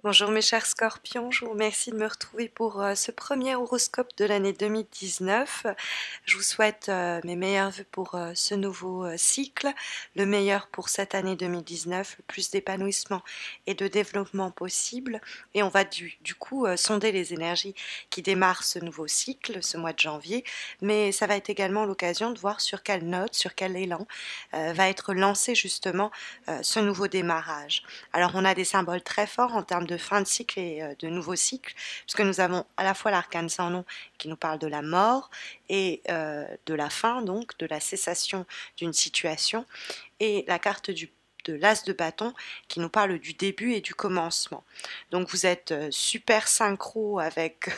Bonjour mes chers scorpions, je vous remercie de me retrouver pour ce premier horoscope de l'année 2019. Je vous souhaite mes meilleurs vœux pour ce nouveau cycle, le meilleur pour cette année 2019, le plus d'épanouissement et de développement possible. Et on va du coup sonder les énergies qui démarrent ce nouveau cycle, ce mois de janvier, mais ça va être également l'occasion de voir sur quelle note, sur quel élan va être lancé justement ce nouveau démarrage. Alors on a des symboles très forts en termes de fin de cycle et de nouveau cycle, puisque nous avons à la fois l'arcane sans nom qui nous parle de la mort et de la fin, donc de la cessation d'une situation, et la carte de l'as de bâton qui nous parle du début et du commencement. Donc vous êtes super synchro avec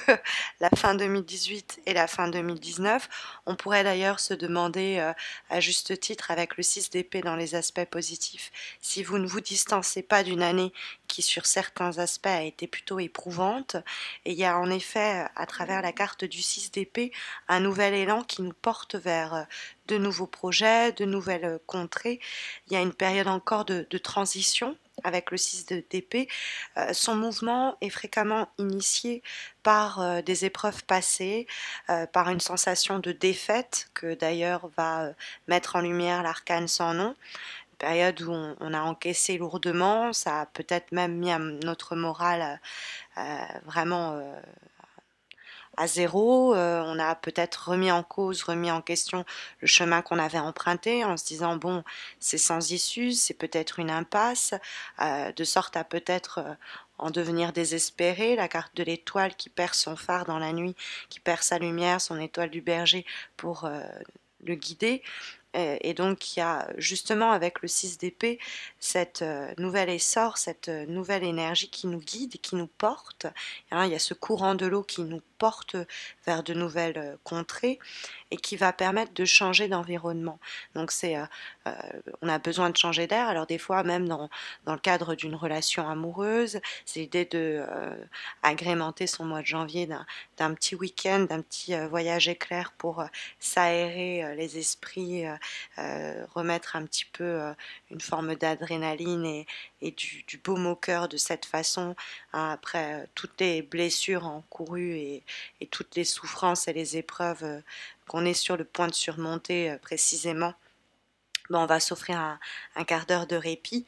la fin 2018 et la fin 2019. On pourrait d'ailleurs se demander à juste titre avec le 6 d'épée dans les aspects positifs si vous ne vous distancez pas d'une année qui sur certains aspects a été plutôt éprouvante. Et il y a en effet à travers la carte du 6 d'épée un nouvel élan qui nous porte vers de nouveaux projets, de nouvelles contrées. Il y a une période encore de transition avec le 6 d'épée. Son mouvement est fréquemment initié par des épreuves passées, par une sensation de défaite que d'ailleurs va mettre en lumière l'arcane sans nom. Période où on a encaissé lourdement, ça a peut-être même mis notre morale vraiment à zéro. On a peut-être remis en cause, remis en question le chemin qu'on avait emprunté en se disant bon, c'est sans issue, c'est peut-être une impasse, de sorte à peut-être en devenir désespéré. La carte de l'étoile qui perd son phare dans la nuit, qui perd sa lumière, son étoile du berger pour le guider. Et donc il y a justement avec le 6 d'épée cette nouvel essor, cette nouvelle énergie qui nous guide, qui nous porte. Hein, il y a ce courant de l'eau qui nous porte vers de nouvelles contrées et qui va permettre de changer d'environnement. Donc euh, on a besoin de changer d'air. Alors des fois même dans le cadre d'une relation amoureuse, c'est l'idée de agrémenter son mois de janvier d'un petit week-end, d'un petit voyage éclair pour s'aérer les esprits, remettre un petit peu une forme d'adrénaline et du baume au cœur de cette façon, hein, après toutes les blessures encourues et toutes les souffrances et les épreuves qu'on est sur le point de surmonter précisément. Bon, on va s'offrir un quart d'heure de répit.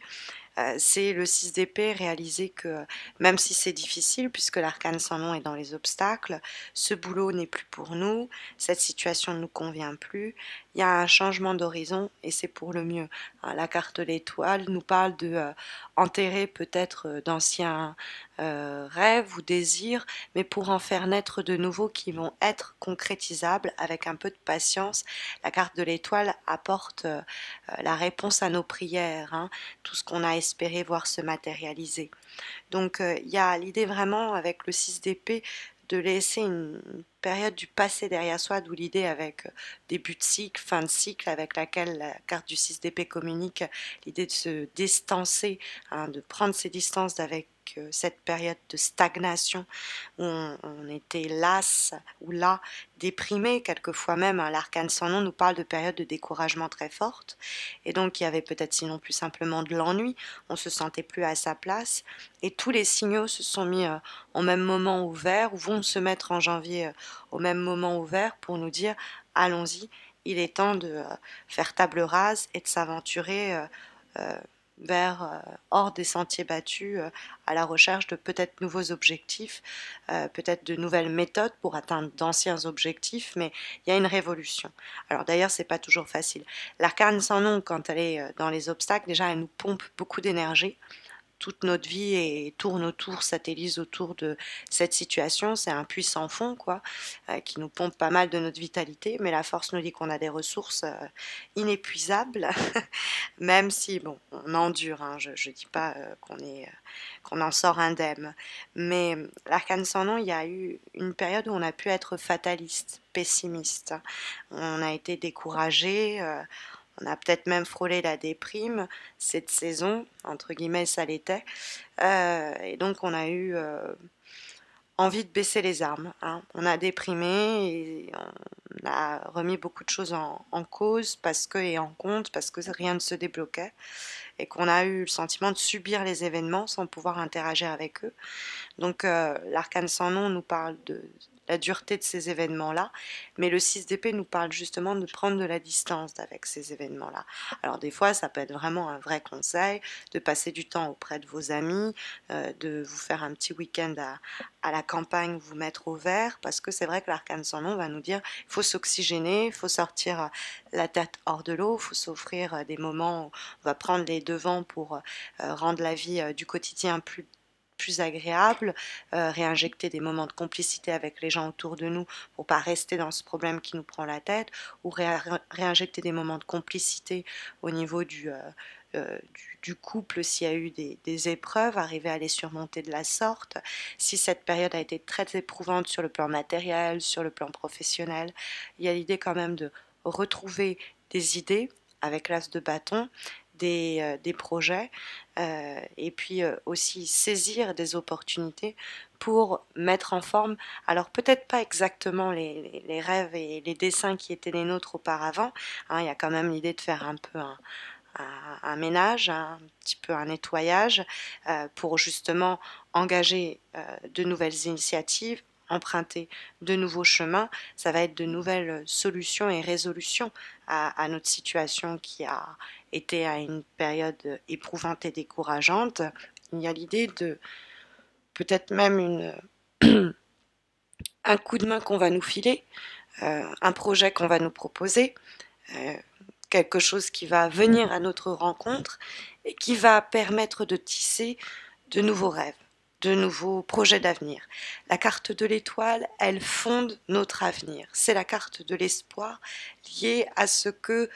C'est le 6 d'épée réaliser que même si c'est difficile, puisque l'arcane sans nom est dans les obstacles, ce boulot n'est plus pour nous, cette situation ne nous convient plus, il y a un changement d'horizon et c'est pour le mieux. La carte de l'étoile nous parle de enterrer peut-être d'anciens rêves ou désirs, mais pour en faire naître de nouveaux qui vont être concrétisables avec un peu de patience. La carte de l'étoile apporte la réponse à nos prières, hein, tout ce qu'on a espéré voir se matérialiser. Donc il y a l'idée vraiment avec le 6 d'épée de laisser une période du passé derrière soi, d'où l'idée avec début de cycle, fin de cycle, avec laquelle la carte du 6 d'épée communique l'idée de se distancer, hein, de prendre ses distances avec cette période de stagnation où on était las ou là, déprimé, quelquefois même, hein, l'arcane sans nom nous parle de périodes de découragement très fortes, et donc il y avait peut-être sinon plus simplement de l'ennui, on se sentait plus à sa place, et tous les signaux se sont mis au même moment ouvert, ou vont se mettre en janvier au même moment ouvert pour nous dire allons-y, il est temps de faire table rase et de s'aventurer euh, vers hors des sentiers battus à la recherche de peut-être nouveaux objectifs, peut-être de nouvelles méthodes pour atteindre d'anciens objectifs, mais il y a une révolution. Alors d'ailleurs, c'est pas toujours facile. L'arcane sans nom, quand elle est dans les obstacles, déjà elle nous pompe beaucoup d'énergie, toute notre vie et tourne autour, satellise autour de cette situation. C'est un puits sans fond, quoi, qui nous pompe pas mal de notre vitalité, mais la force nous dit qu'on a des ressources inépuisables, même si, bon, on endure, hein, je dis pas qu'on en sort indemne, mais l'arcane sans nom, il y a eu une période où on a pu être fataliste, pessimiste, on a été découragé, on a peut-être même frôlé la déprime cette saison, entre guillemets ça l'était, et donc on a eu envie de baisser les armes, hein. On a déprimé et on a remis beaucoup de choses en cause parce que, et en compte parce que rien ne se débloquait et qu'on a eu le sentiment de subir les événements sans pouvoir interagir avec eux. Donc l'arcane sans nom nous parle de la dureté de ces événements-là, mais le 6 d'épée nous parle justement de prendre de la distance avec ces événements-là. Alors des fois, ça peut être vraiment un vrai conseil, de passer du temps auprès de vos amis, de vous faire un petit week-end à la campagne, vous mettre au vert, parce que c'est vrai que l'arcane sans nom va nous dire il faut s'oxygéner, il faut sortir la tête hors de l'eau, il faut s'offrir des moments où on va prendre les devants pour rendre la vie du quotidien plus agréable, réinjecter des moments de complicité avec les gens autour de nous pour pas rester dans ce problème qui nous prend la tête, ou réinjecter des moments de complicité au niveau du couple s'il y a eu des épreuves, arriver à les surmonter de la sorte. Si cette période a été très éprouvante sur le plan matériel, sur le plan professionnel, il y a l'idée quand même de retrouver des idées avec l'as de bâton, des projets, et puis aussi saisir des opportunités pour mettre en forme, alors peut-être pas exactement les rêves et les dessins qui étaient les nôtres auparavant, hein, il y a quand même l'idée de faire un peu un ménage, un petit peu un nettoyage, pour justement engager de nouvelles initiatives, emprunter de nouveaux chemins. Ça va être de nouvelles solutions et résolutions à notre situation qui a été à une période éprouvante et décourageante. Il y a l'idée de peut-être même un coup de main qu'on va nous filer, un projet qu'on va nous proposer, euh, quelque chose qui va venir à notre rencontre et qui va permettre de tisser de nouveaux rêves, de nouveaux projets d'avenir. La carte de l'étoile, elle fonde notre avenir. C'est la carte de l'espoir liée à ce que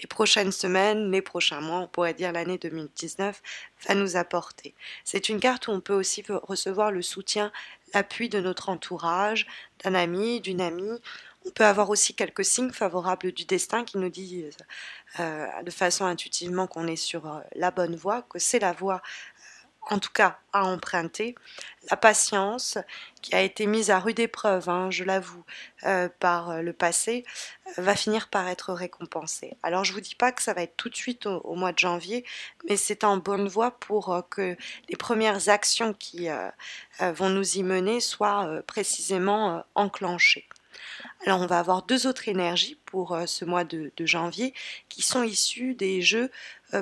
les prochaines semaines, les prochains mois, on pourrait dire l'année 2019, va nous apporter. C'est une carte où on peut aussi recevoir le soutien, l'appui de notre entourage, d'un ami, d'une amie. On peut avoir aussi quelques signes favorables du destin qui nous disent de façon intuitivement qu'on est sur la bonne voie, que c'est la voie en tout cas à emprunter. La patience qui a été mise à rude épreuve, hein, je l'avoue, par le passé, va finir par être récompensée. Alors je vous dis pas que ça va être tout de suite au mois de janvier, mais c'est en bonne voie pour que les premières actions qui vont nous y mener soient précisément enclenchées. Alors on va avoir deux autres énergies pour ce mois de janvier qui sont issues des jeux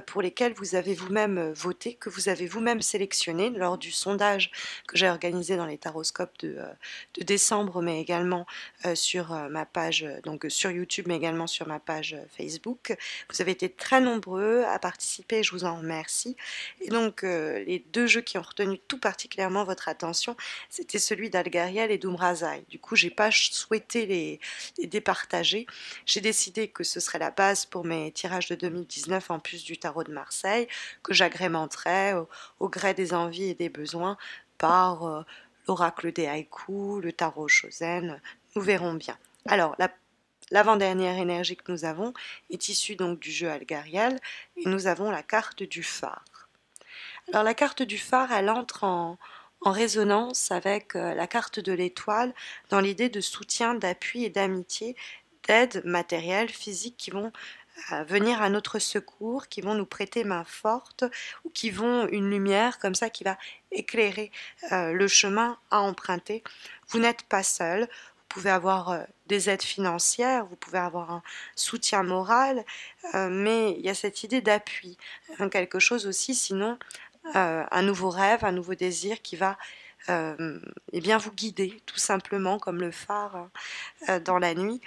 pour lesquels vous avez vous-même voté, que vous avez vous-même sélectionné lors du sondage que j'ai organisé dans les taroscopes de décembre, mais également sur ma page, donc sur YouTube, mais également sur ma page Facebook. Vous avez été très nombreux à participer, je vous en remercie. Et donc les deux jeux qui ont retenu tout particulièrement votre attention, c'était celui d'Algariel et d'Umrazai. Du coup, j'ai pas souhaité les départager. J'ai décidé que ce serait la base pour mes tirages de 2019 en plus du tarot de Marseille, que j'agrémenterais au gré des envies et des besoins par l'oracle des haïkus, le tarot Shosen, nous verrons bien. Alors, l'avant-dernière énergie que nous avons est issue donc du jeu Algariel et nous avons la carte du phare. Alors la carte du phare, elle entre en résonance avec la carte de l'étoile dans l'idée de soutien, d'appui et d'amitié, d'aide matérielle, physique qui vont venir à notre secours, qui vont nous prêter main forte ou qui vont une lumière comme ça qui va éclairer le chemin à emprunter. Vous n'êtes pas seul. Vous pouvez avoir des aides financières, vous pouvez avoir un soutien moral, mais il y a cette idée d'appui, hein, quelque chose aussi, sinon un nouveau rêve, un nouveau désir qui va eh bien vous guider tout simplement comme le phare dans la nuit.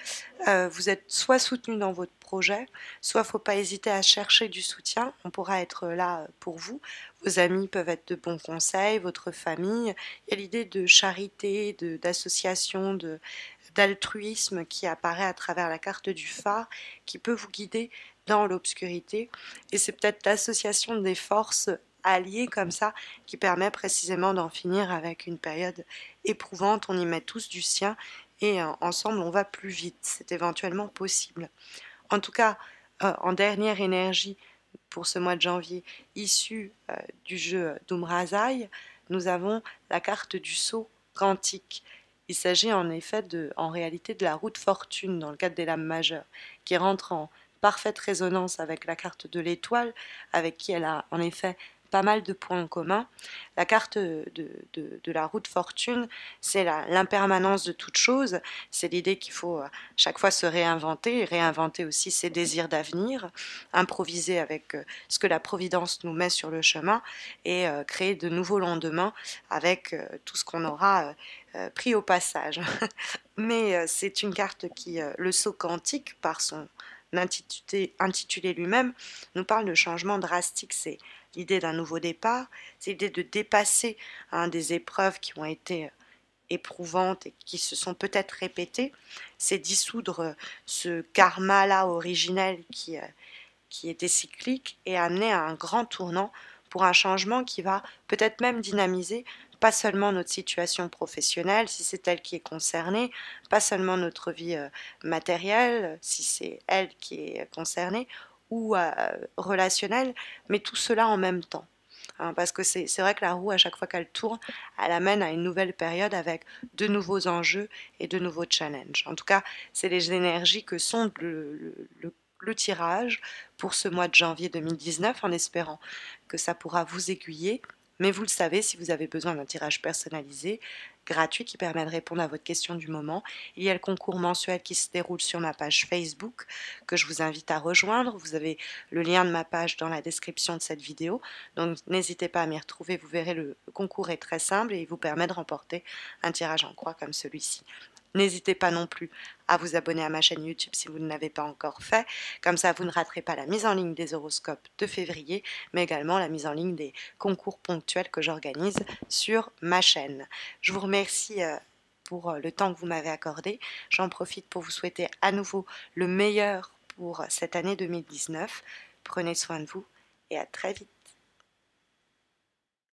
Vous êtes soit soutenu dans votre projet, soit faut pas hésiter à chercher du soutien, on pourra être là pour vous. Vos amis peuvent être de bons conseils, votre famille. Il y a l'idée de charité, d'association, d'altruisme qui apparaît à travers la carte du phare, qui peut vous guider dans l'obscurité. Et c'est peut-être l'association des forces alliées comme ça qui permet précisément d'en finir avec une période éprouvante. On y met tous du sien et ensemble on va plus vite. C'est éventuellement possible. En tout cas, en dernière énergie pour ce mois de janvier, issue du jeu d'Umrazai, nous avons la carte du sceau quantique. Il s'agit en effet en réalité de la roue de fortune dans le cadre des lames majeures, qui rentre en parfaite résonance avec la carte de l'étoile, avec qui elle a en effet pas mal de points en commun. La carte de la roue de fortune, c'est l'impermanence de toute chose, c'est l'idée qu'il faut chaque fois se réinventer, et réinventer aussi ses désirs d'avenir, improviser avec ce que la Providence nous met sur le chemin, et créer de nouveaux lendemains avec tout ce qu'on aura pris au passage. Mais c'est une carte qui, le saut quantique, par son intitulé lui-même, nous parle de changement drastique. C'est l'idée d'un nouveau départ, c'est l'idée de dépasser des épreuves qui ont été éprouvantes et qui se sont peut-être répétées, c'est dissoudre ce karma-là originel qui était cyclique et amener à un grand tournant pour un changement qui va peut-être même dynamiser pas seulement notre situation professionnelle, si c'est elle qui est concernée, pas seulement notre vie matérielle, si c'est elle qui est concernée, ou relationnelle, mais tout cela en même temps. Hein, parce que c'est vrai que la roue, à chaque fois qu'elle tourne, elle amène à une nouvelle période avec de nouveaux enjeux et de nouveaux challenges. En tout cas, c'est les énergies que sont le tirage pour ce mois de janvier 2019, en espérant que ça pourra vous aiguiller. Mais vous le savez, si vous avez besoin d'un tirage personnalisé, gratuit, qui permet de répondre à votre question du moment, il y a le concours mensuel qui se déroule sur ma page Facebook, que je vous invite à rejoindre. Vous avez le lien de ma page dans la description de cette vidéo, donc n'hésitez pas à m'y retrouver. Vous verrez, le concours est très simple et il vous permet de remporter un tirage en croix comme celui-ci. N'hésitez pas non plus à vous abonner à ma chaîne YouTube si vous ne l'avez pas encore fait. Comme ça, vous ne raterez pas la mise en ligne des horoscopes de février, mais également la mise en ligne des concours ponctuels que j'organise sur ma chaîne. Je vous remercie pour le temps que vous m'avez accordé. J'en profite pour vous souhaiter à nouveau le meilleur pour cette année 2019. Prenez soin de vous et à très vite.